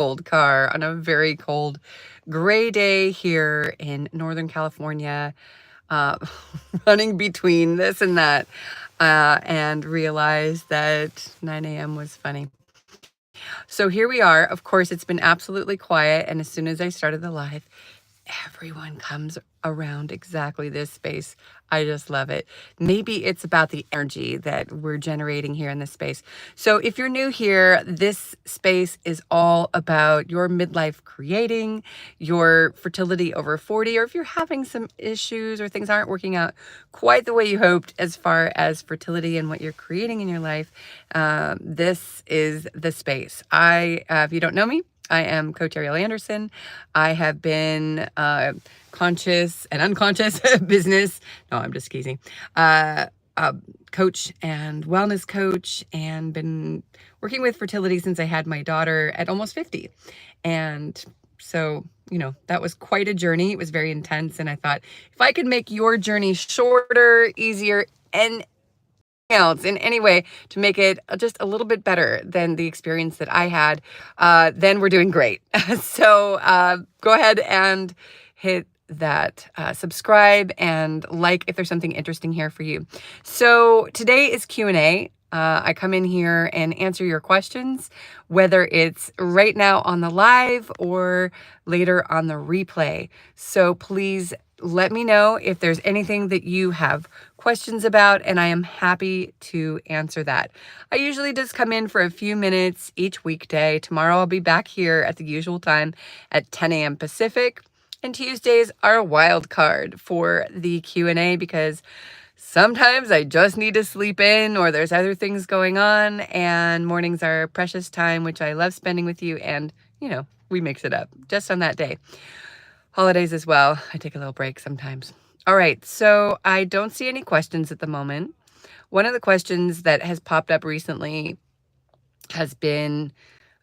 cold car on a very cold, gray day here in Northern California, uh, running between this and that, and realized that 9 a.m. was funny. So here we are. Of course, it's been absolutely quiet. And as soon as I started the live, everyone comes around exactly this space. I just love it. Maybe it's about the energy that we're generating here in this space. So if you're new here, this space is all about your midlife creating, your fertility over 40, or if you're having some issues or things aren't working out quite the way you hoped as far as fertility and what you're creating in your life, this is the space. If you don't know me, I am Coach Ariel Andersson. I have been conscious and unconscious business. No, I'm just teasing. Coach and wellness coach, and been working with fertility since I had my daughter at almost 50. And so, that was quite a journey. It was very intense. And I thought, if I could make your journey shorter, easier, and else in any way to make it just a little bit better than the experience that I had, then we're doing great. So go ahead and hit that subscribe and like if there's something interesting here for you. So today is Q&A. I come in here and answer your questions, whether it's right now on the live or later on the replay. So please let me know if there's anything that you have questions about, and I am happy to answer that. I usually just come in for a few minutes each weekday. Tomorrow I'll be back here at the usual time at 10 a.m. Pacific, and Tuesdays are a wild card for the Q&A because sometimes I just need to sleep in, or there's other things going on, and mornings are precious time, which I love spending with you, and, we mix it up just on that day. Holidays as well. I take a little break sometimes. All right, so I don't see any questions at the moment. One of the questions that has popped up recently has been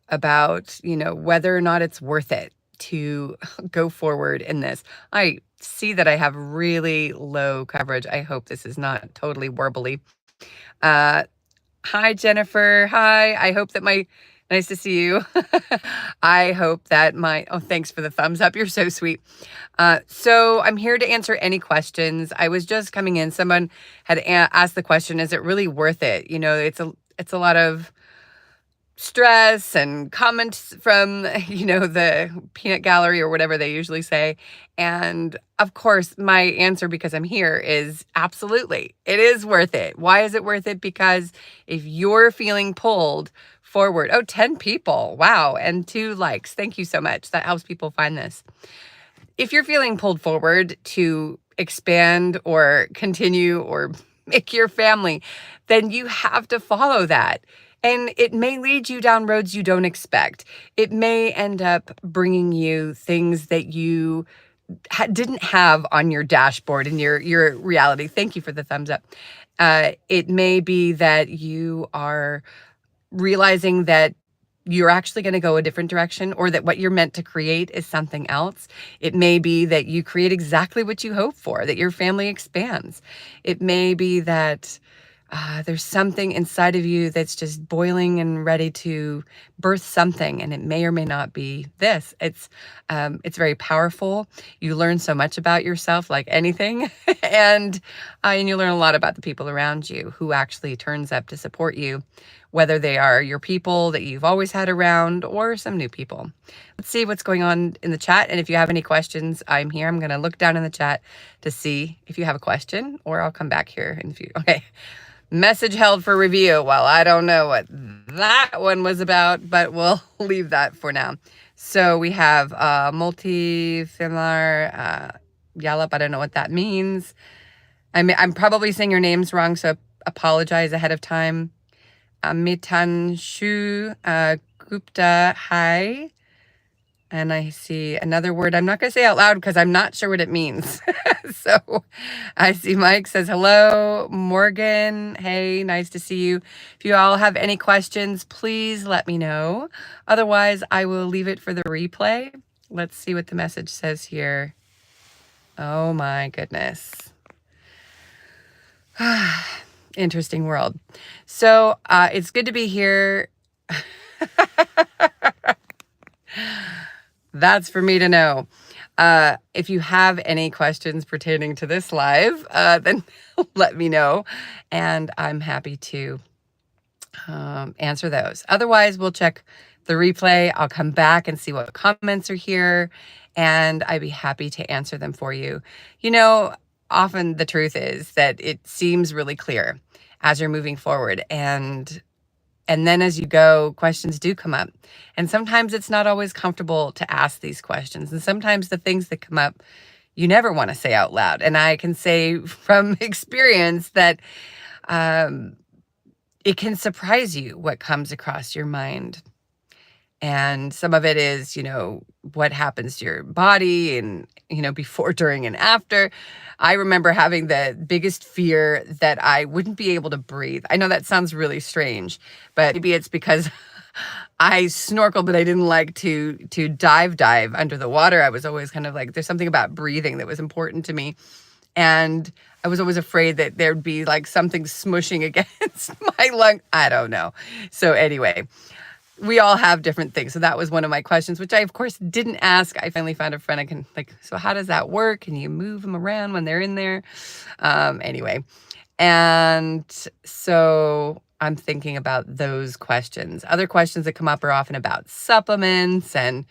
about, whether or not it's worth it to go forward in this. I see that I have really low coverage. I hope this is not totally warbly. Hi, Jennifer. Hi. I hope that nice to see you. I hope that thanks for the thumbs up. You're so sweet. So I'm here to answer any questions. I was just coming in. Someone had asked the question, is it really worth it? It's a lot of stress and comments from, the peanut gallery or whatever they usually say. And of course, my answer, because I'm here, is absolutely. It is worth it. Why is it worth it? Because if you're feeling pulled forward, 10 people. Wow. And 2 likes. Thank you so much. That helps people find this. If you're feeling pulled forward to expand or continue or make your family, then you have to follow that. And it may lead you down roads you don't expect. It may end up bringing you things that you didn't have on your dashboard in your reality. Thank you for the thumbs up. It may be that you are realizing that you're actually going to go a different direction, or that what you're meant to create is something else. It may be that you create exactly what you hope for, that your family expands. It may be that there's something inside of you that's just boiling and ready to birth something, and it may or may not be this. It's very powerful. You learn so much about yourself, like anything, and you learn a lot about the people around you who actually turns up to support you, whether they are your people that you've always had around or some new people. Let's see what's going on in the chat, and if you have any questions, I'm here. I'm going to look down in the chat to see if you have a question, or I'll come back here in a few. Okay. Message held for review. Well, I don't know what that one was about, but we'll leave that for now. So we have multifamiliar Yallop. I don't know what that means. I'm probably saying your names wrong, so apologize ahead of time. Mitanshu Gupta, hi. And I see another word I'm not going to say out loud because I'm not sure what it means. So I see Mike says hello. Morgan, hey, nice to see you. If you all have any questions, please let me know. Otherwise, I will leave it for the replay. Let's see what the message says here. Oh my goodness. Interesting world. So it's good to be here. That's for me to know. If you have any questions pertaining to this live, then let me know, and I'm happy to answer those. Otherwise, we'll check the replay. I'll come back and see what comments are here, and I'd be happy to answer them for you. You know, often the truth is that it seems really clear as you're moving forward, and then as you go, questions do come up. And sometimes it's not always comfortable to ask these questions. And sometimes the things that come up, you never want to say out loud. And I can say from experience that it can surprise you what comes across your mind. And some of it is, what happens to your body and, before, during, and after. I remember having the biggest fear that I wouldn't be able to breathe. I know that sounds really strange, but maybe it's because I snorkeled, but I didn't like to dive under the water. I was always kind of like, there's something about breathing that was important to me. And I was always afraid that there'd be like something smushing against my lung. I don't know. So anyway, we all have different things. So that was one of my questions, which I, of course, didn't ask. I finally found a friend I can so how does that work? Can you move them around when they're in there? Anyway. And so I'm thinking about those questions. Other questions that come up are often about supplements and,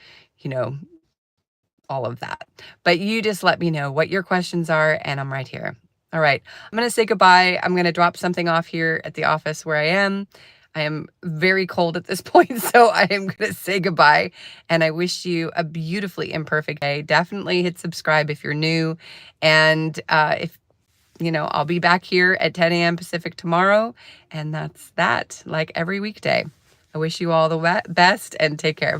all of that. But you just let me know what your questions are, and I'm right here. All right. I'm going to say goodbye. I'm going to drop something off here at the office where I am. I am very cold at this point, so I am going to say goodbye, and I wish you a beautifully imperfect day. Definitely hit subscribe if you're new, and if I'll be back here at 10 a.m. Pacific tomorrow, and that's that, like every weekday. I wish you all the best, and take care.